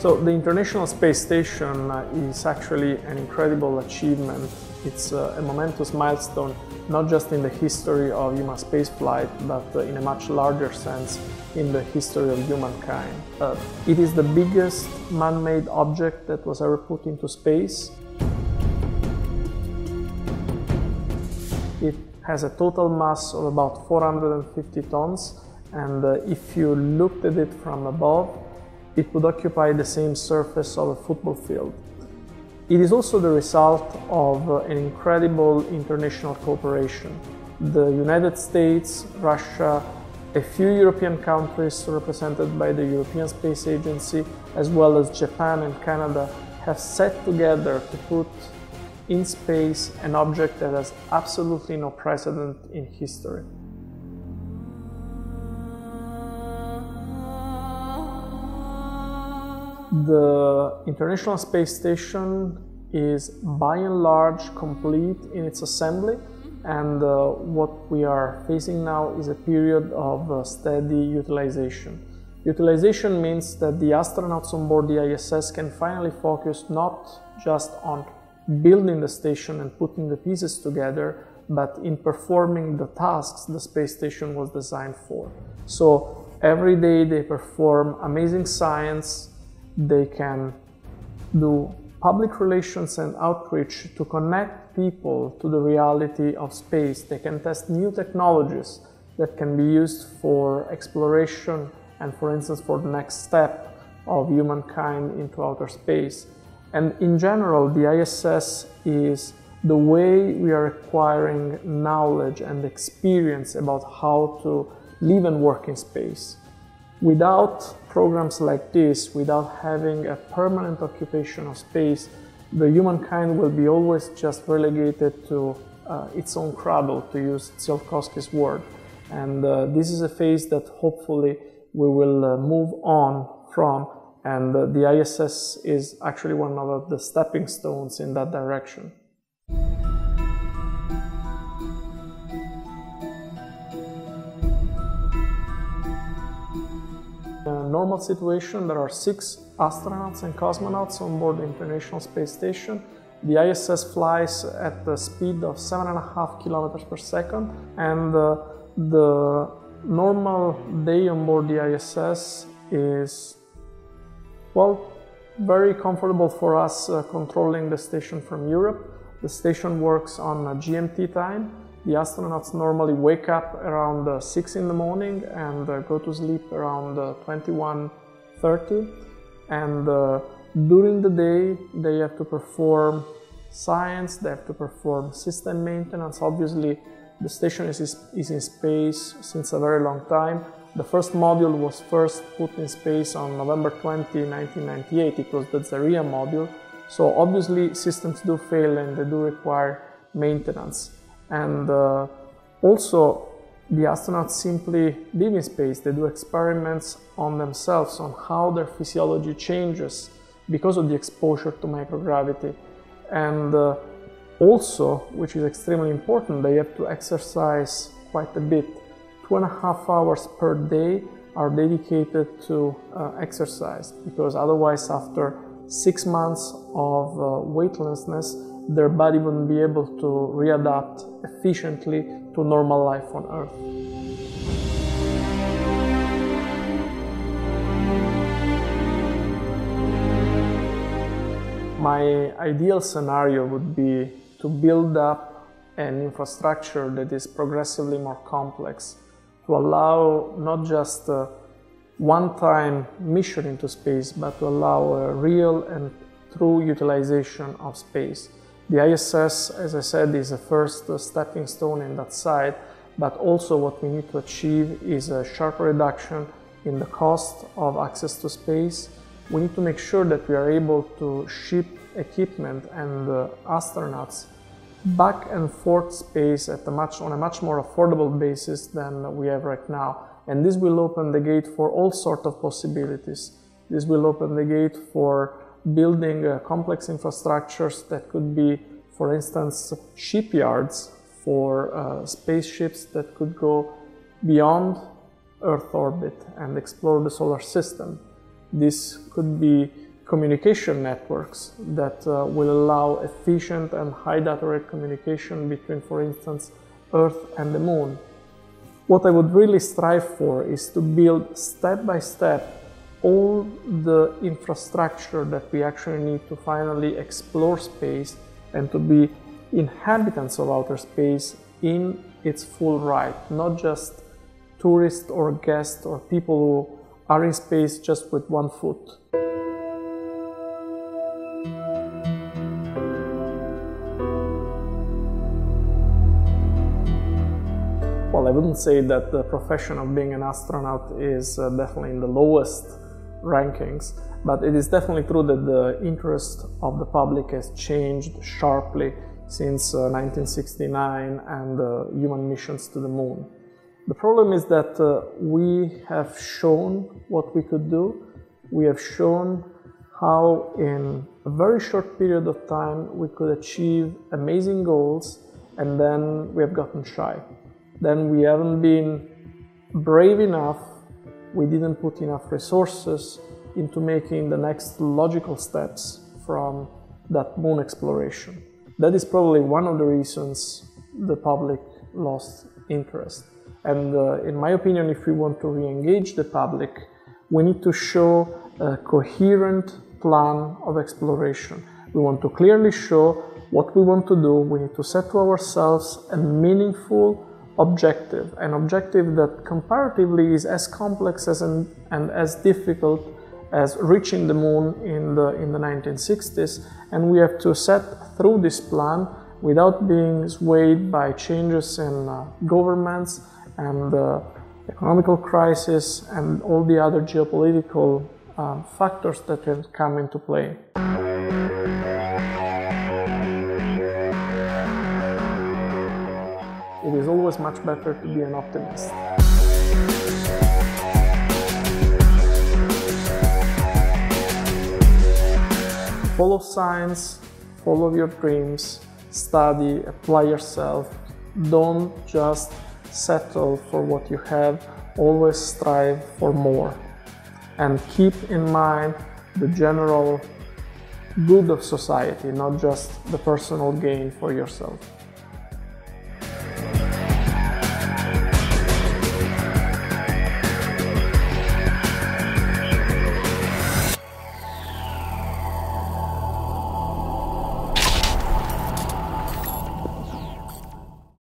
So the International Space Station is actually an incredible achievement. It's a momentous milestone, not just in the history of human spaceflight, but in a much larger sense in the history of humankind. It is the biggest man-made object that was ever put into space. It has a total mass of about 450 tons, and if you looked at it from above, it would occupy the same surface of a football field. It is also the result of an incredible international cooperation. The United States, Russia, a few European countries represented by the European Space Agency, as well as Japan and Canada, have set together to put in space an object that has absolutely no precedent in history. The International Space Station is by and large complete in its assembly, and what we are facing now is a period of steady utilization. Utilization means that the astronauts on board the ISS can finally focus not just on building the station and putting the pieces together, but in performing the tasks the space station was designed for. So every day they perform amazing science. They can do public relations and outreach to connect people to the reality of space. They can test new technologies that can be used for exploration and, for instance, for the next step of humankind into outer space. And in general, the ISS is the way we are acquiring knowledge and experience about how to live and work in space. Without programs like this, without having a permanent occupation of space, the humankind will be always just relegated to its own cradle, to use Tsiolkovsky's word. And this is a phase that hopefully we will move on from, and the ISS is actually one of the stepping stones in that direction. In a normal situation, there are 6 astronauts and cosmonauts on board the International Space Station. The ISS flies at the speed of 7.5 kilometers per second, and the normal day on board the ISS is, well, very comfortable for us controlling the station from Europe. The station works on GMT time. The astronauts normally wake up around 6 in the morning and go to sleep around 21:30. And during the day, they have to perform science, they have to perform system maintenance. Obviously, the station is in space since a very long time. The first module was first put in space on November 20, 1998. It was the Zarya module. So obviously, systems do fail and they do require maintenance. And also, the astronauts simply live in space. They do experiments on themselves, on how their physiology changes because of the exposure to microgravity. And also, which is extremely important, they have to exercise quite a bit. 2.5 hours per day are dedicated to exercise, because otherwise, after 6 months of weightlessness, their body wouldn't be able to readapt efficiently to normal life on Earth. My ideal scenario would be to build up an infrastructure that is progressively more complex, to allow not just a one-time mission into space, but to allow a real and true utilization of space. The ISS, as I said, is a first stepping stone in that side, but also what we need to achieve is a sharp reduction in the cost of access to space. We need to make sure that we are able to ship equipment and astronauts back and forth space on a much more affordable basis than we have right now. And this will open the gate for all sorts of possibilities. This will open the gate for building complex infrastructures that could be, for instance, shipyards for spaceships that could go beyond Earth orbit and explore the solar system. This could be communication networks that will allow efficient and high data rate communication between, for instance, Earth and the Moon. What I would really strive for is to build step by step all the infrastructure that we actually need to finally explore space and to be inhabitants of outer space in its full right, not just tourists or guests or people who are in space just with one foot. Well, I wouldn't say that the profession of being an astronaut is definitely in the lowest rankings, but it is definitely true that the interest of the public has changed sharply since 1969 and human missions to the Moon. The problem is that we have shown what we could do. We have shown how in a very short period of time we could achieve amazing goals, and then we have gotten shy. Then we haven't been brave enough, we didn't put enough resources into making the next logical steps from that Moon exploration. That is probably one of the reasons the public lost interest. And in my opinion, if we want to re-engage the public, we need to show a coherent plan of exploration. We want to clearly show what we want to do. We need to set to ourselves a meaningful objective, an objective that comparatively is as complex and as difficult as reaching the Moon in the 1960s, and we have to set through this plan without being swayed by changes in governments and economical crisis and all the other geopolitical factors that can come into play. It is always much better to be an optimist. Follow science, follow your dreams, study, apply yourself. Don't just settle for what you have, always strive for more. And keep in mind the general good of society, not just the personal gain for yourself.